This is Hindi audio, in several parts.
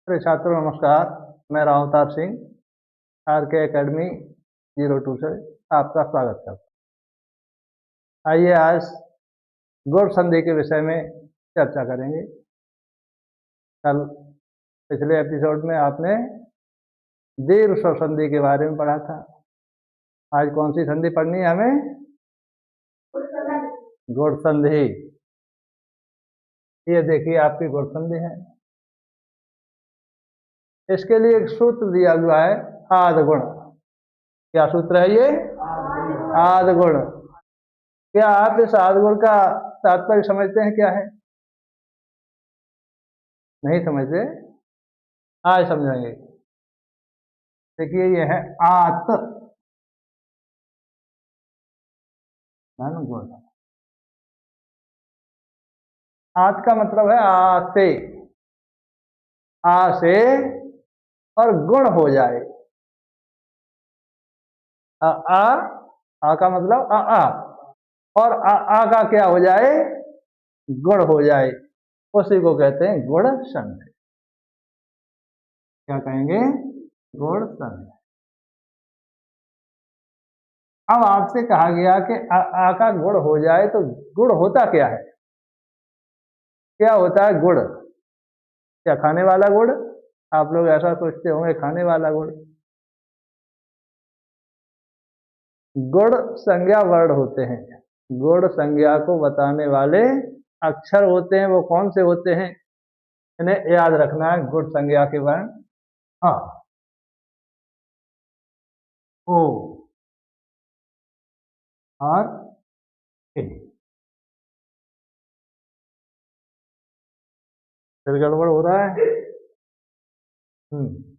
अरे छात्रों नमस्कार। मैं रावतार सिंह आर के अकेडमी 02 से आपका स्वागत करता हूँ। आइए आज गुण संधि के विषय में चर्चा करेंगे। कल पिछले एपिसोड में आपने दीर्घ स्वर संधि के बारे में पढ़ा था। आज कौन सी संधि पढ़नी है हमें? गुण संधि। ये देखिए आपकी गुण संधि है। इसके लिए एक सूत्र दिया हुआ है, आद गुण। क्या सूत्र है ये? आद गुण। क्या आप इस आद गुण का तात्पर्य समझते हैं क्या है? नहीं समझते? आज समझेंगे। देखिए ये है आत गुण। आत का मतलब है आ से, आ से और गुण हो जाए। आ का मतलब आ और आ का क्या हो जाए? गुण हो जाए। उसी को कहते हैं गुण संधि। क्या कहेंगे? गुण संधि। अब आपसे कहा गया कि आ का गुण हो जाए तो गुण होता क्या है? क्या होता है गुण? क्या खाने वाला गुण? आप लोग ऐसा सोचते होंगे, खाने वाला गुण। गुण संज्ञा वर्ण होते हैं। गुण संज्ञा को बताने वाले अक्षर होते हैं। वो कौन से होते हैं? इन्हें याद रखना है। गुण संज्ञा के वर्ण अ, ओ और ए। फिर गड़बड़ हो रहा है। हम्म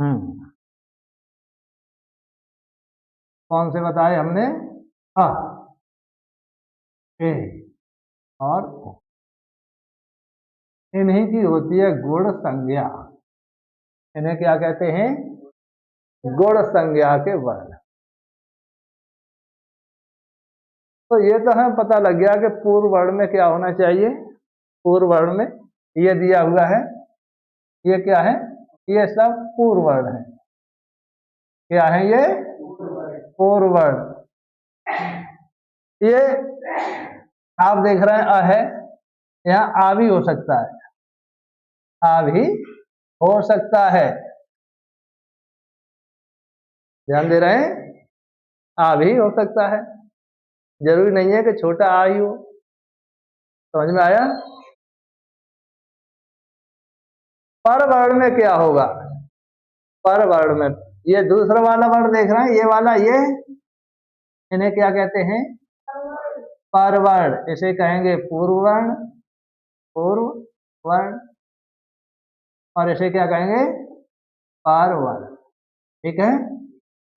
हम्म कौन से बताए हमने? अ, ए और ओ। इन्हीं की होती है गुण संज्ञा। इन्हें क्या कहते हैं? गुण संज्ञा के वर्ण। तो ये तो हमें पता लग गया कि पूर्व वर्ण में क्या होना चाहिए। पूर्व वर्ण में ये दिया हुआ है। ये क्या है? ये सब पूर्व वर्ण है। क्या है ये? पूर्व वर्ण। ये आप देख रहे हैं अ है, यहाँ आ भी हो सकता है। आ भी हो सकता है। ध्यान दे रहे हैं? आ भी हो सकता है। जरूरी नहीं है कि छोटा आ ही हो। समझ में आया? पर वर्ण में क्या होगा? पर वर्ण में ये दूसरा वाला वर्ण देख रहे हैं, ये वाला, ये इन्हें क्या कहते हैं? पर वर्ण। इसे कहेंगे पूर्व वर्ण। पूर्व वर्ण। और इसे क्या कहेंगे? पर वर्ण। ठीक है।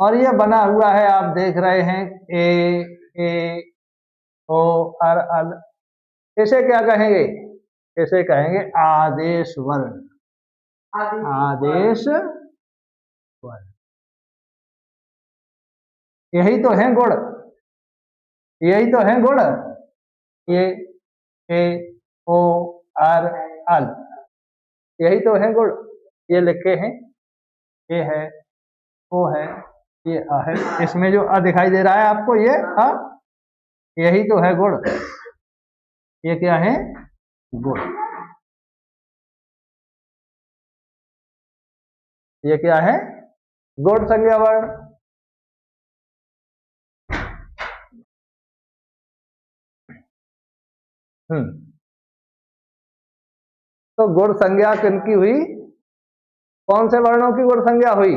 और ये बना हुआ है, आप देख रहे हैं, ए ओ और अल। इसे क्या कहेंगे? इसे कहेंगे आदेश वर्ण। आदेश वर्ण। यही तो है गुण। यही तो है गुण। ये ए ओ आर अल, यही तो है गुण। ये लिखे हैं, ये है, ओ है, ये आ है। इसमें जो अ दिखाई दे रहा है आपको, ये अ, यही तो है गुण। ये क्या है? गुण। ये क्या है? गुण संज्ञा वर्ण। तो गुण संज्ञा किनकी हुई? कौन से वर्णों की गुण संज्ञा हुई?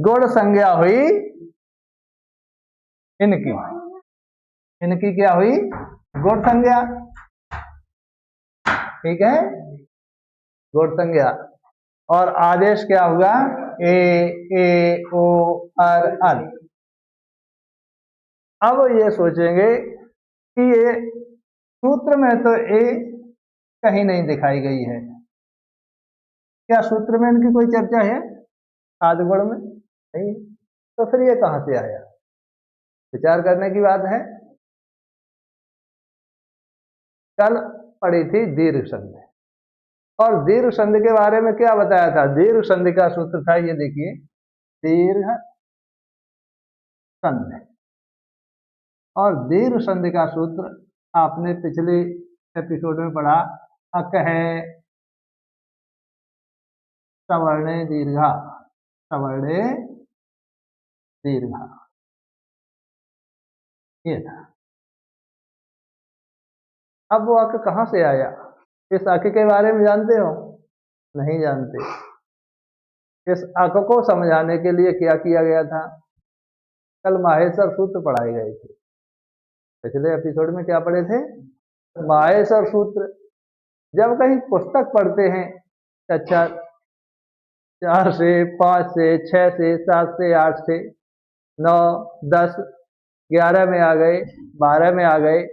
गुण संज्ञा हुई इनकी। इनकी क्या हुई? गुण संज्ञा। ठीक है, गुण संज्ञा। और आदेश क्या हुआ? ए ओ अर अल। अब ये सोचेंगे कि ये सूत्र में तो ए कहीं नहीं दिखाई गई है। क्या सूत्र में इनकी कोई चर्चा है आदि गुण में? नहीं। तो फिर ये कहां से आया? विचार करने की बात है। कल पढ़ी थी दीर्घ संधि। और दीर्घ संधि के बारे में क्या बताया था? दीर्घ संधि का सूत्र था, ये देखिए, दीर्घ संधि। और दीर्घ संधि का सूत्र आपने पिछले एपिसोड में पढ़ा, अक है सवर्णे दीर्घा, सवर्णे दीर्घा, ये था। अब वो अक कहां से आया? इस अक के बारे में जानते हो? नहीं जानते। इस अक को समझाने के लिए क्या किया गया था? कल माहेश्वर सूत्र पढ़ाए गए थे। पिछले एपिसोड में क्या पढ़े थे? माहेश्वर सूत्र। जब कहीं पुस्तक पढ़ते हैं कक्षा 4 से, 5 से, 6 से, 7 से, 8 से, 9, 10, 11 में आ गए, 12 में आ गए,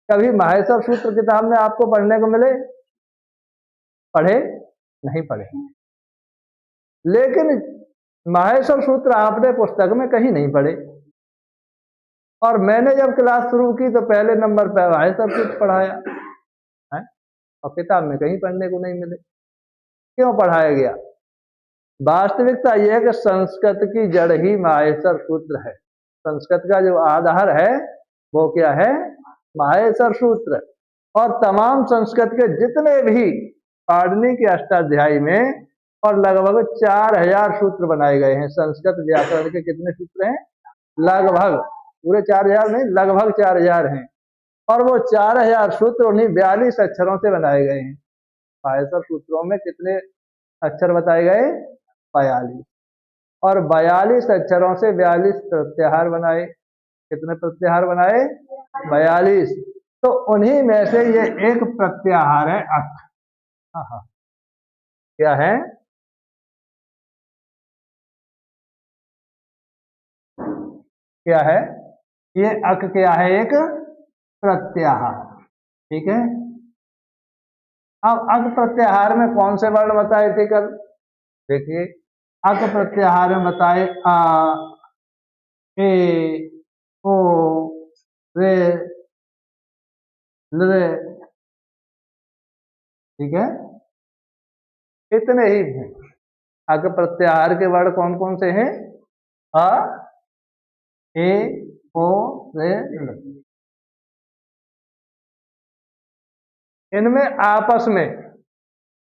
कभी माहेश्वर सूत्र किताब में आपको पढ़ने को मिले? पढ़े? नहीं पढ़े। लेकिन माहेश्वर सूत्र आपने पुस्तक में कहीं नहीं पढ़े। और मैंने जब क्लास शुरू की तो पहले नंबर पर माहेश्वर सूत्र पढ़ाया है, और किताब में कहीं पढ़ने को नहीं मिले। क्यों पढ़ाया गया? वास्तविकता यह है कि संस्कृत की जड़ ही माहेश्वर सूत्र है। संस्कृत का जो आधार है वो क्या है? माहेश्वर सूत्र। और तमाम संस्कृत के जितने भी पाणिनि के अष्टाध्यायी में और लगभग 4000 सूत्र बनाए गए हैं। संस्कृत व्याकरण के कितने सूत्र हैं? लगभग, पूरे 4000 नहीं, लगभग 4000 हैं। और वो 4000 सूत्र उन्हीं 42 अक्षरों से बनाए गए हैं। माहेश्वर सूत्रों में कितने अक्षर बताए गए? 42। और 42 अक्षरों से 42 प्रत्याहार बनाए। कितने प्रत्याहार बनाए? 42। तो उन्हीं में से ये एक प्रत्याहार है अक। क्या है? क्या है? ये अक क्या है? एक प्रत्याहार। ठीक है। अब अक प्रत्याहार में कौन से वर्ण बताए थे कल? देखिए, अक प्रत्याहार में बताए आ, ए, ओ, रे, ल, ठीक है, इतने ही हैं। अक प्रत्याहार के वर्ण कौन कौन से हैं? अ, ए, ओ, रे, ल। इनमें आपस में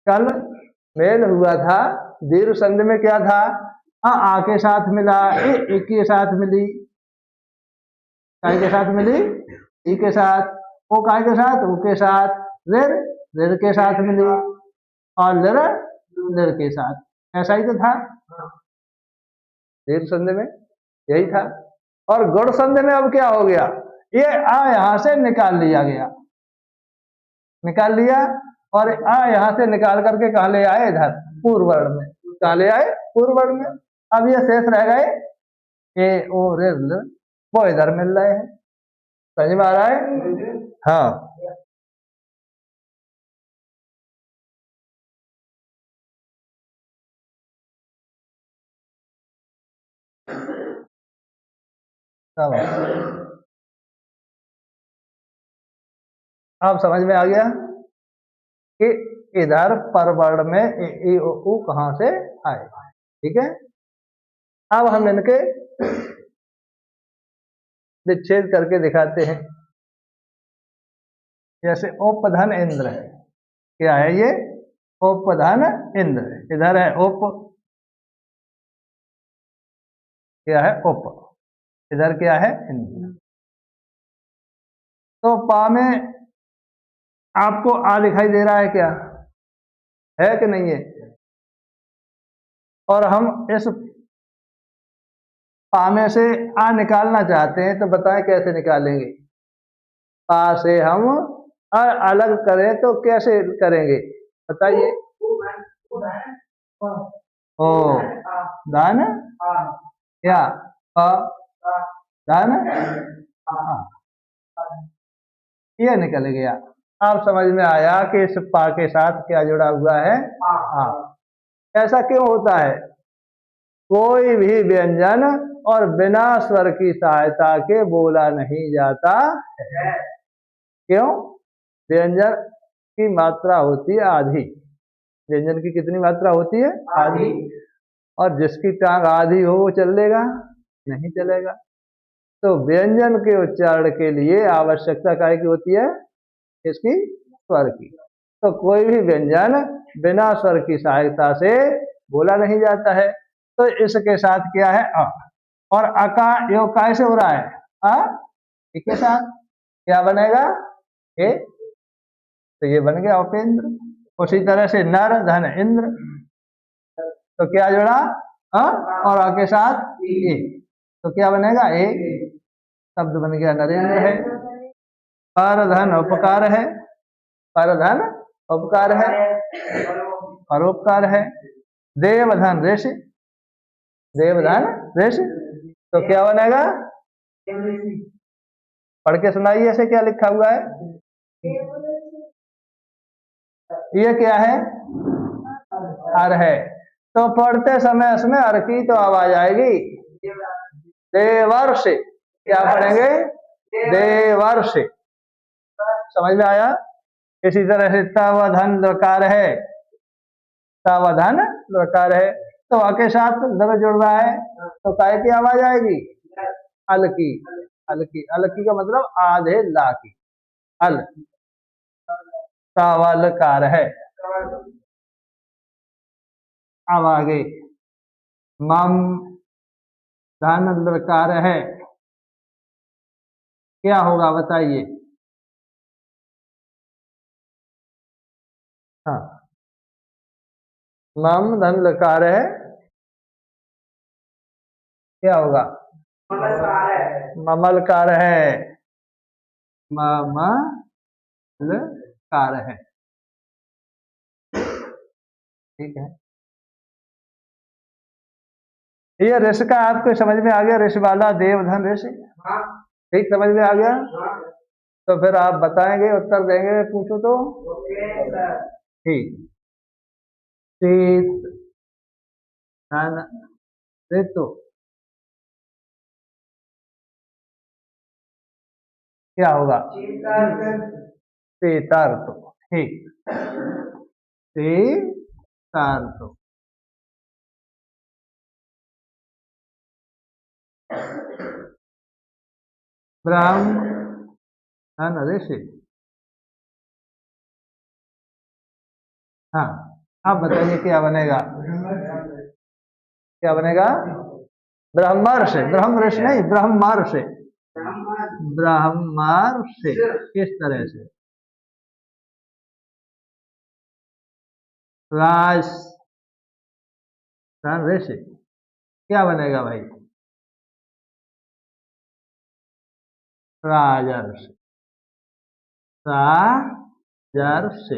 कल मेल हुआ था। दीर्घ संधि में क्या था? आ के साथ मिला, ए के साथ मिली, काय के साथ मिली, ई के साथ, ओ काय के साथ, ऊ के साथ, रेर रेर के साथ मिली, और लर लर के साथ। ऐसा ही तो था दीर्घ संधि में, यही था। और गुण संधि में अब क्या हो गया? ये आ यहां से निकाल लिया गया, निकाल लिया, और आ यहां से निकाल करके कहा ले आए? इधर पूर्व वर्ण में। कहा ले आए? पूर्व वर्ण में। अब ये शेष रह गए ए, ओ, रे, ल, वो इधर मिल रहे हैं। समझ में आ रहा है? हाँ। अब समझ में आ गया कि इधर परवर्ण में ए, उ कहां से आए। ठीक है। अब हम इनके विच्छेद करके दिखाते हैं। जैसे उपधन इंद्र है। क्या है ये? उपधन इंद्र। इधर है उप, क्या है? उप। इधर क्या है? इंद्र। तो पा में आपको आ दिखाई दे रहा है क्या? है कि नहीं है? और हम इस पा में से आ निकालना चाहते हैं, तो बताएं कैसे निकालेंगे? पा से हम आ अलग करें तो कैसे करेंगे? बताइए। ओ दान, क्या दान, ये निकल गया। अब समझ में आया कि इस पा के साथ क्या जुड़ा हुआ है? आ। ऐसा क्यों होता है? कोई भी व्यंजन और बिना स्वर की सहायता के बोला नहीं जाता है। क्यों? व्यंजन की मात्रा होती है आधी। व्यंजन की कितनी मात्रा होती है? आधी। और जिसकी टांग आधी हो वो चलेगा? नहीं चलेगा। तो व्यंजन के उच्चारण के लिए आवश्यकता काय की होती है? इसकी स्वर की। तो कोई भी व्यंजन बिना स्वर की सहायता से बोला नहीं जाता है। तो इसके साथ क्या है? अ। और अका योग कैसे हो रहा है? के साथ क्या बनेगा? ए। तो ये बन गया उपेंद्र। उसी तरह से नर धन इंद्र, तो क्या जोड़ा? और अ के साथ ए, तो क्या बनेगा? ए। शब्द बन गया नरेंद्र है। पर धन उपकार है, पर धन उपकार है, परोपकार है। देवधन ऋषि, देवधन ऋषि, तो क्या बनेगा? पढ़ के सुनाइए ऐसे क्या लिखा हुआ है? ये क्या है? अर है। तो पढ़ते समय इसमें अर की तो आवाज आएगी। देवर्ष, क्या पढ़ेंगे? देवर्ष। समझ में आया? इसी तरह से तवधन लकार है, तवधन लकार है, तो आके साथ दर जुड़ रहा है, तो काय की आवाज आएगी? अल की। अल की, अल की का मतलब आधे ला की। अल। तवलकार है। अब आगे मम धन लकार है, क्या होगा बताइए? हाँ, मम धन लकार है, क्या होगा? ममलकार है, ममलकार है। ठीक है, ये ऋष का आपको समझ में आ गया? ऋष वाला देवधन ऋषि, ठीक समझ में आ गया? तो फिर आप बताएंगे, उत्तर देंगे, पूछो तो। ठीक। शीत धन ऋतु, क्या होगा? शीतार्थ। ठीक, शीतार्थ। ब्राह्मण ऋषि, हाँ, आप बताइए क्या बनेगा? क्या बनेगा? ब्रह्मर्ष, ब्रह्म ऋषि नहीं, ब्रह्मर्ष। ब्रह्मर्ष किस तरह से? राज ऋषि, क्या बनेगा भाई? राजर्ष, राजर्ष।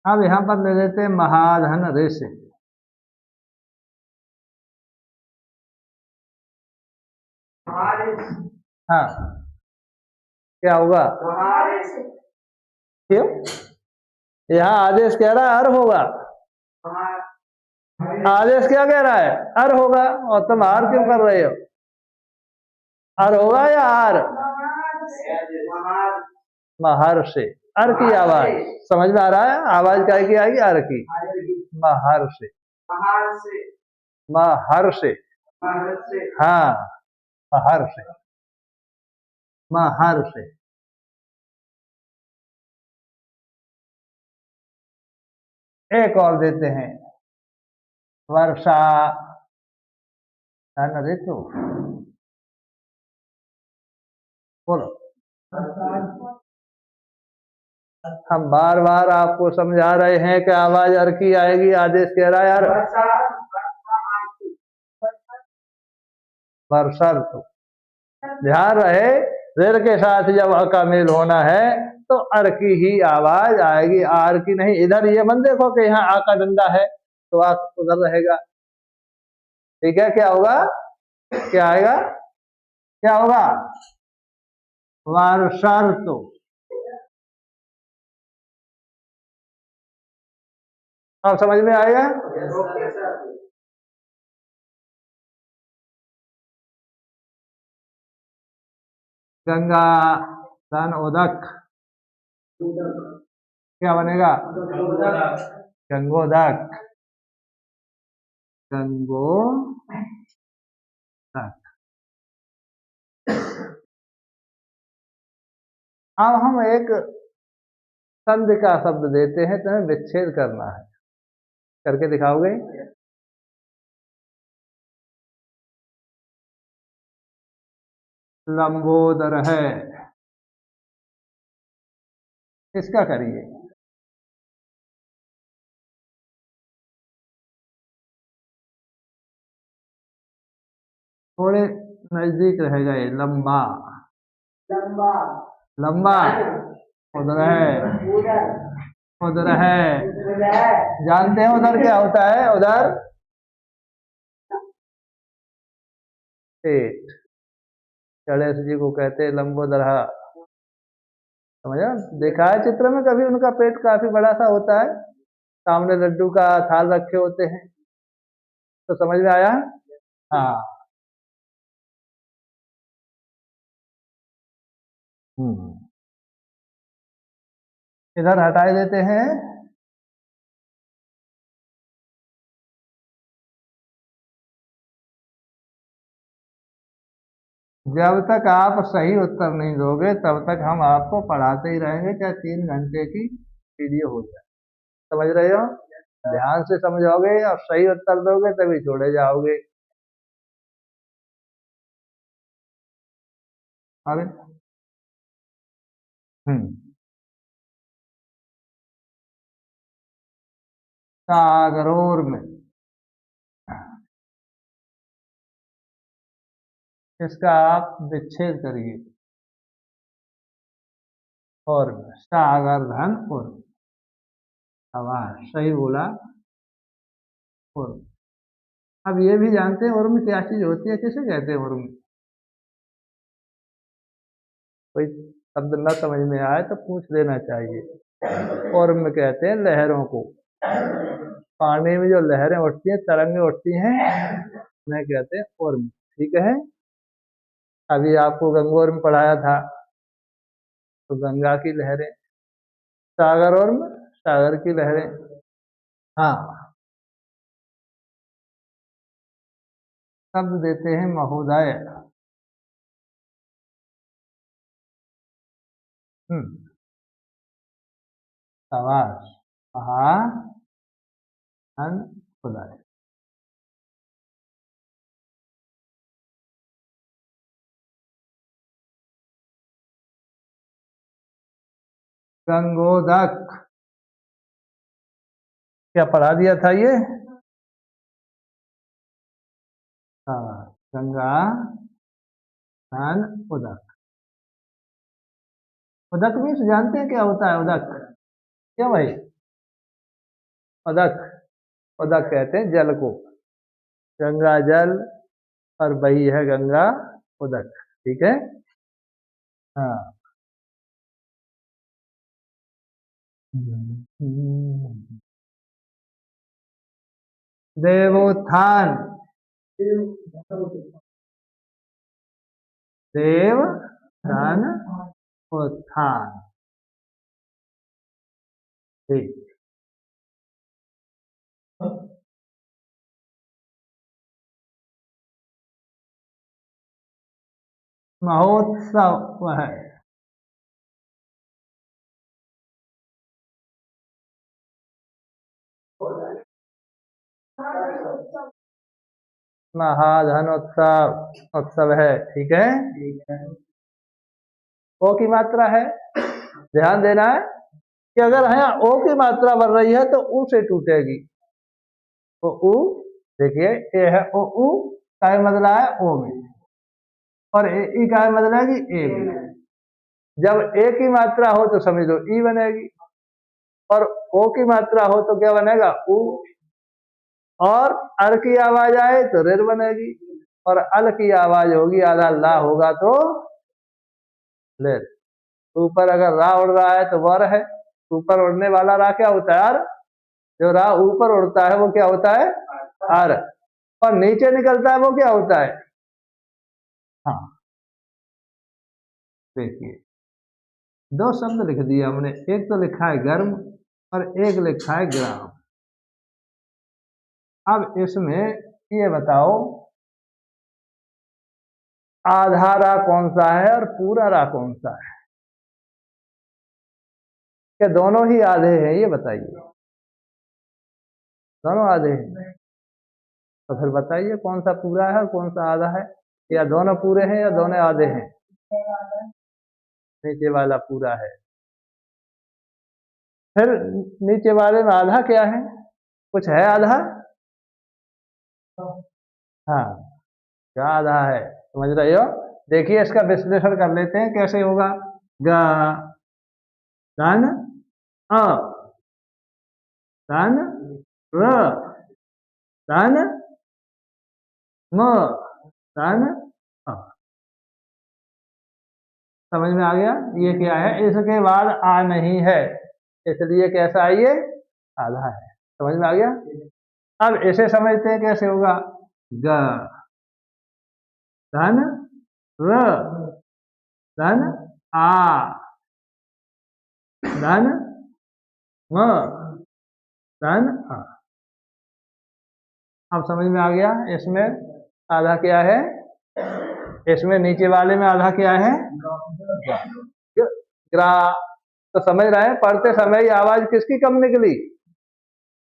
अब यहां पर ले लेते हैं महाधन ऋषि। हाँ, क्या होगा? क्यों? यहाँ आदेश कह रहा है अर होगा। आदेश क्या कह रहा है? अर होगा, और तुम आर क्यों कर रहे हो? अर होगा या आर? महर्षि, अर की आवाज समझ में आ रहा है? आवाज क्या की आएगी? अर की। महर्षि, महर्षि, हाँ, महर्षि, महर्षि। एक और देते हैं, वर्षा धन ऋतु, बोलो। हम बार बार आपको समझा रहे हैं कि आवाज अर की आएगी, आदेश कह रहा है यार वर्षा ऋतु। ध्यान रहे, ऋण के साथ जब अ का मेल होना है तो अर की ही आवाज आएगी, आर की नहीं। इधर ये मत देखो कि यहाँ आ का डंडा है तो आ उधर रहेगा। ठीक है, क्या होगा? क्या आएगा? क्या होगा? वर्षा ऋतु। अब समझ में आएगा? गंगा धन उदक क्या बनेगा? गंगोदक। गंगोदक। अब हम एक संधि का शब्द देते हैं, तुम्हें विच्छेद करना है, करके दिखाओगे? लंबोदर है, इसका करिए। थोड़े नजदीक रह गए। लंबा। लंबा। लंबा। उधर है। उधर है। जानते हैं उधर क्या होता है? उधर पेट। गणेश जी को कहते हैं लंबोदरा। समझा? देखा है चित्र में कभी? उनका पेट काफी बड़ा सा होता है, सामने लड्डू का थाल रखे होते हैं, तो समझ में आया? हाँ। इधर हटाए देते हैं। जब तक आप सही उत्तर नहीं दोगे तब तक हम आपको पढ़ाते ही रहेंगे, चाहे 3 घंटे की वीडियो हो जाए। समझ रहे हो? ध्यान से समझोगे और सही उत्तर दोगे तभी छोड़े जाओगे। अरे सागरोर में इसका आप विच्छेद करिए। और सागर धन और आवाज सही बोला। और अब ये भी जानते हैं उर्म क्या चीज होती है, किसे कहते हैं उर्म? कोई शब्द न समझ में आए तो पूछ लेना चाहिए। उर्म कहते हैं लहरों को। पानी में जो लहरें उठती हैं, तरंगें उठती हैं, उन्हें कहते हैं उर्म। ठीक है? अभी आपको गंगोर में पढ़ाया था, तो गंगा की लहरें। सागर उर्म, सागर की लहरें। हाँ। शब्द देते हैं महोदय। शाबाश। खुदाई। गंगोदक क्या पढ़ा दिया था ये? हाँ, गंगा धन उदक। उदक मीन्स जानते हैं क्या होता है? उदक क्या भाई? उदक, उदक कहते हैं जल को। गंगा जल और वही है गंगा उदक। ठीक है? हाँ। देवोत्थान। देव धन उत्थान। ठीक। महोत्सव है। महाधनोत्सव उत्सव है। ठीक है? ओ की मात्रा है, ध्यान देना है कि अगर यहाँ ओ की मात्रा बढ़ रही है तो ऊ से टूटेगी। तो ऊ देखिए, ए है ओ ऊ का बदला है ओ में, और ई का बदला है कि ए में। जब ए की मात्रा हो तो समझ लो ई बनेगी, और ओ की मात्रा हो तो क्या बनेगा? ऊ। और अर की आवाज आए तो रेर बनेगी, और अल की आवाज होगी, आधा ला होगा तो लेर। ऊपर अगर रा उड़ रहा है तो वर है। ऊपर उड़ने वाला रा क्या होता है? अर। जो रा ऊपर उड़ता है वो क्या होता है? अर। और नीचे निकलता है वो क्या होता है? हाँ। देखिए, दो शब्द लिख दिए हमने, एक तो लिखा है गर्म और एक लिखा है ग्राम। अब इसमें ये बताओ आधा रा कौन सा है और पूरा रा कौन सा है? क्या दोनों ही आधे हैं, ये बताइए। दोनों आधे हैं, तो फिर बताइए कौन सा पूरा है और कौन सा आधा है, या दोनों पूरे हैं या दोनों आधे हैं? नीचे वाला पूरा है। फिर नीचे वाले में आधा क्या है? कुछ है आधा? हाँ, क्या आधा है, समझ रहे हो? देखिए इसका विश्लेषण कर लेते हैं कैसे होगा। ग धन अ धन र धन म धन अ। समझ में आ गया? ये क्या है, इसके बाद आ नहीं है, इसलिए कैसा है ये? आधा है। समझ में आ गया? अब इसे समझते हैं कैसे होगा। ग धन र धन आ धन म धन अ। अब समझ में आ गया? इसमें आधा क्या है, इसमें नीचे वाले में आधा क्या है? ग्रा। तो समझ रहे हैं, पढ़ते समय ही आवाज किसकी कम निकली?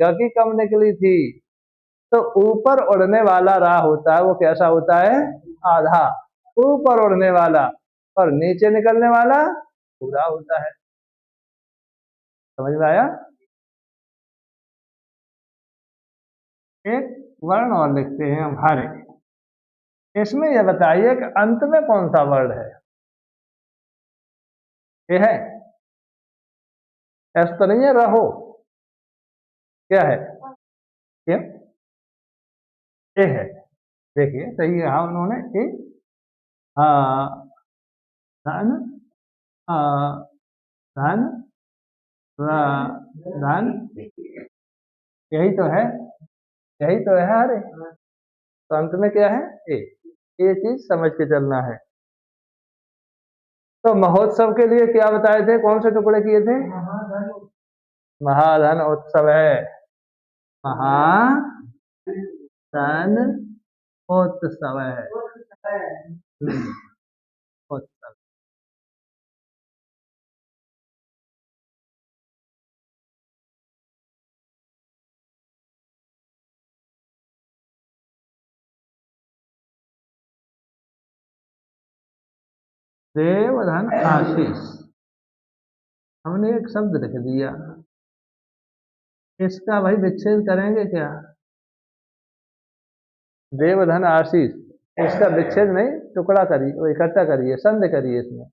ग की कम निकली थी। तो ऊपर उड़ने वाला रा होता है, वो कैसा होता है? आधा, ऊपर उड़ने वाला, और नीचे निकलने वाला पूरा होता है। समझ में आया? एक वर्ण और लिखते हैं हम, हरे। इसमें यह बताइए कि अंत में कौन सा वर्ण है? ये है, ऐसा तो नहीं है रहो, क्या है? ये है। देखिए सही कहा उन्होंने, ए हाँ धन आ धन रा धन, यही तो है, यही तो है हरे। तो अंत में क्या है? ए। ये चीज समझ के चलना है। तो महोत्सव के लिए क्या बताए थे, कौन से टुकड़े किए थे? महाधन उत्सव है, महाधन उत्सव है। उत्सव। देवधन आशीष, हमने एक शब्द लिख दिया, इसका भाई विच्छेद करेंगे क्या? देवधन आशीष, इसका विच्छेद नहीं, टुकड़ा करिए, वो इकट्ठा करिए, संध करिए इसमें।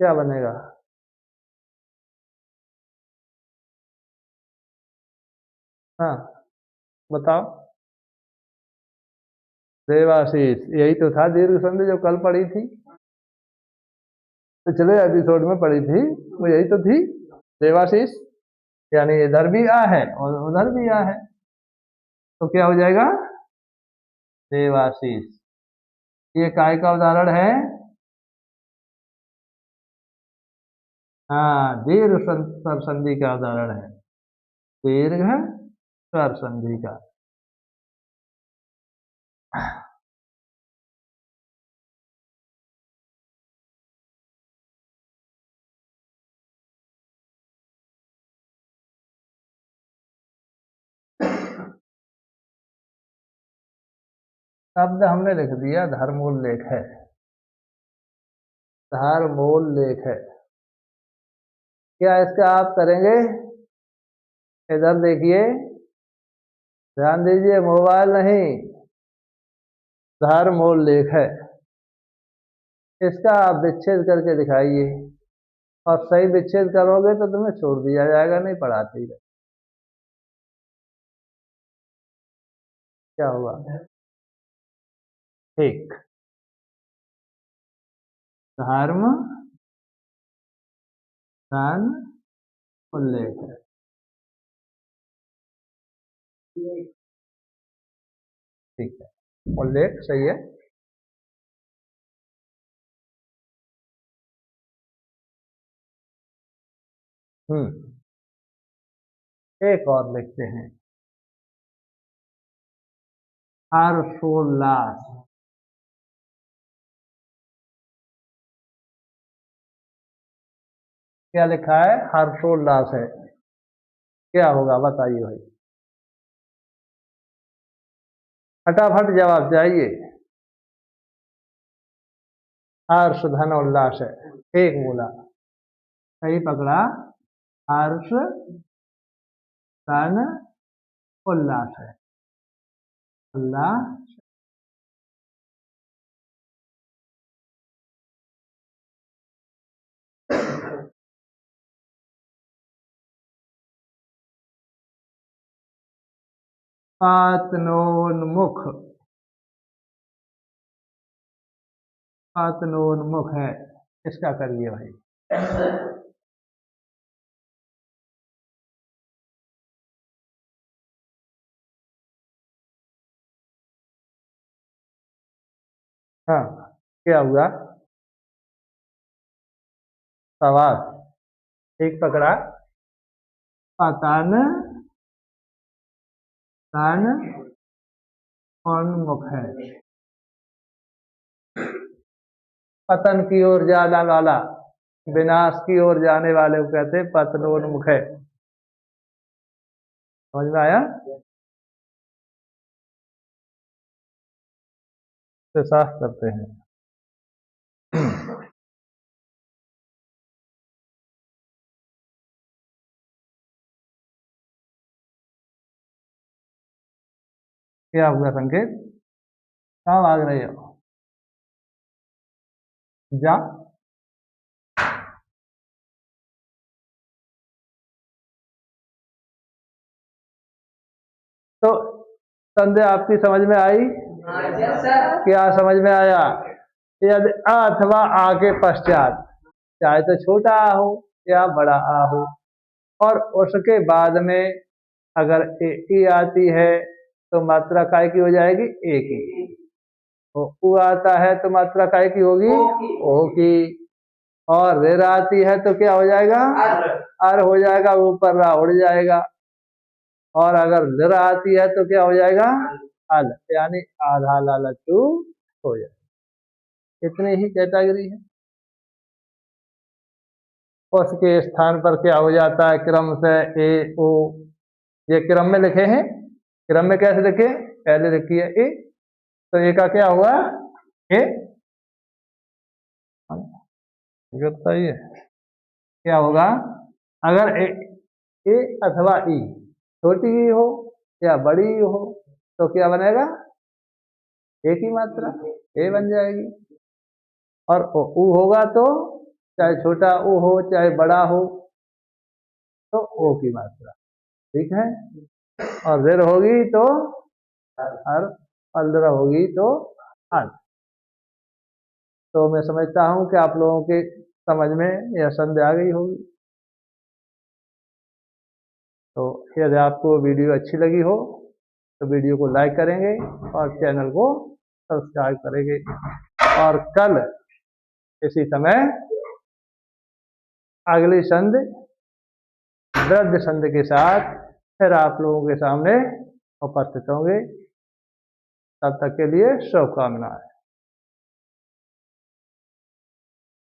क्या बनेगा? हाँ बताओ। देवाशीष, यही तो था दीर्घ संधि जो कल पड़ी थी, पिछले एपिसोड में पड़ी थी, वो यही तो थी, देवाशीष। यानी इधर भी आ है और उधर भी आ है, तो क्या हो जाएगा? देवाशीष। ये काय का उदाहरण है? हाँ, दीर्घ स्वर संधि का उदाहरण है, दीर्घ स्वर संधि का। शब्द हमने लिख दिया, धर्मोल्लेख है, धर्मोल्लेख है। क्या इसका आप करेंगे? इधर देखिए, ध्यान दीजिए, मोबाइल नहीं, धर्मोल्लेख है। इसका आप विच्छेद करके दिखाइए, और सही विच्छेद करोगे तो तुम्हें छोड़ दिया जाएगा, नहीं पढ़ाते ही। क्या हुआ? ठीक, धर्म धन उल्लेख है। ठीक है। उल्लेख सही है। एक और लिखते हैं, हर्षोल्लास। क्या लिखा है? हर्षोल्लास है। क्या होगा बताइए भाई, फटाफट जवाब चाहिए। हर्ष धन उल्लास है, ठीक बोला, सही पकड़ा। हर्ष धन उल्लास है, उल्लास। पातनोन्मुख, पातनोन्मुख है, इसका करिए भाई। हाँ, क्या हुआ? सवाल, ठीक पकड़ा। पतन तन उन्मुख है, पतन की ओर जाने वाला, विनाश की ओर जाने वाले को कहते हैं पतनोन्मुख है। समझ में आया? तो साफ करते हैं। क्या हुआ संकेत? कहाँ भाग रहे हो? जा। तो संदेह आपकी समझ में आई? क्या समझ में आया? यदि अ अथवा आ के पश्चात, चाहे तो छोटा आ हो या बड़ा आ हो, और उसके बाद में अगर ए आती है तो मात्रा काय की हो जाएगी? ए की। उ आता है तो मात्रा काय की होगी? ओ की। और रेर आती है तो क्या हो जाएगा? अर हो जाएगा, ऊपर रा उड़ जाएगा। और अगर लर आती है तो क्या हो जाएगा? अल, यानी आधा लालचू हो जाएगा। इतनी ही कैटेगरी है। उसके स्थान पर क्या हो जाता है? क्रम से ए ओ, ये क्रम में लिखे हैं। क्रम में कैसे लिखे? पहले लिखिए ए, तो ए का क्या हुआ? ए। बताइए क्या होगा अगर ए अथवा ई छोटी ही हो या बड़ी ही हो, तो क्या बनेगा? ए की मात्रा ए बन जाएगी। और ऊ होगा तो चाहे छोटा ऊ हो चाहे बड़ा हो तो ओ की मात्रा, ठीक है। और रेर होगी तो हर, अल्दरा होगी तो हर। तो मैं समझता हूं कि आप लोगों के समझ में यह संदेह आ गई होगी। तो यदि आपको वीडियो अच्छी लगी हो तो वीडियो को लाइक करेंगे और चैनल को सब्सक्राइब करेंगे। और कल इसी समय अगली संधि, वृद्ध संधि के साथ फिर आप लोगों के सामने उपस्थित होंगे। तब तक के लिए शुभकामनाएं।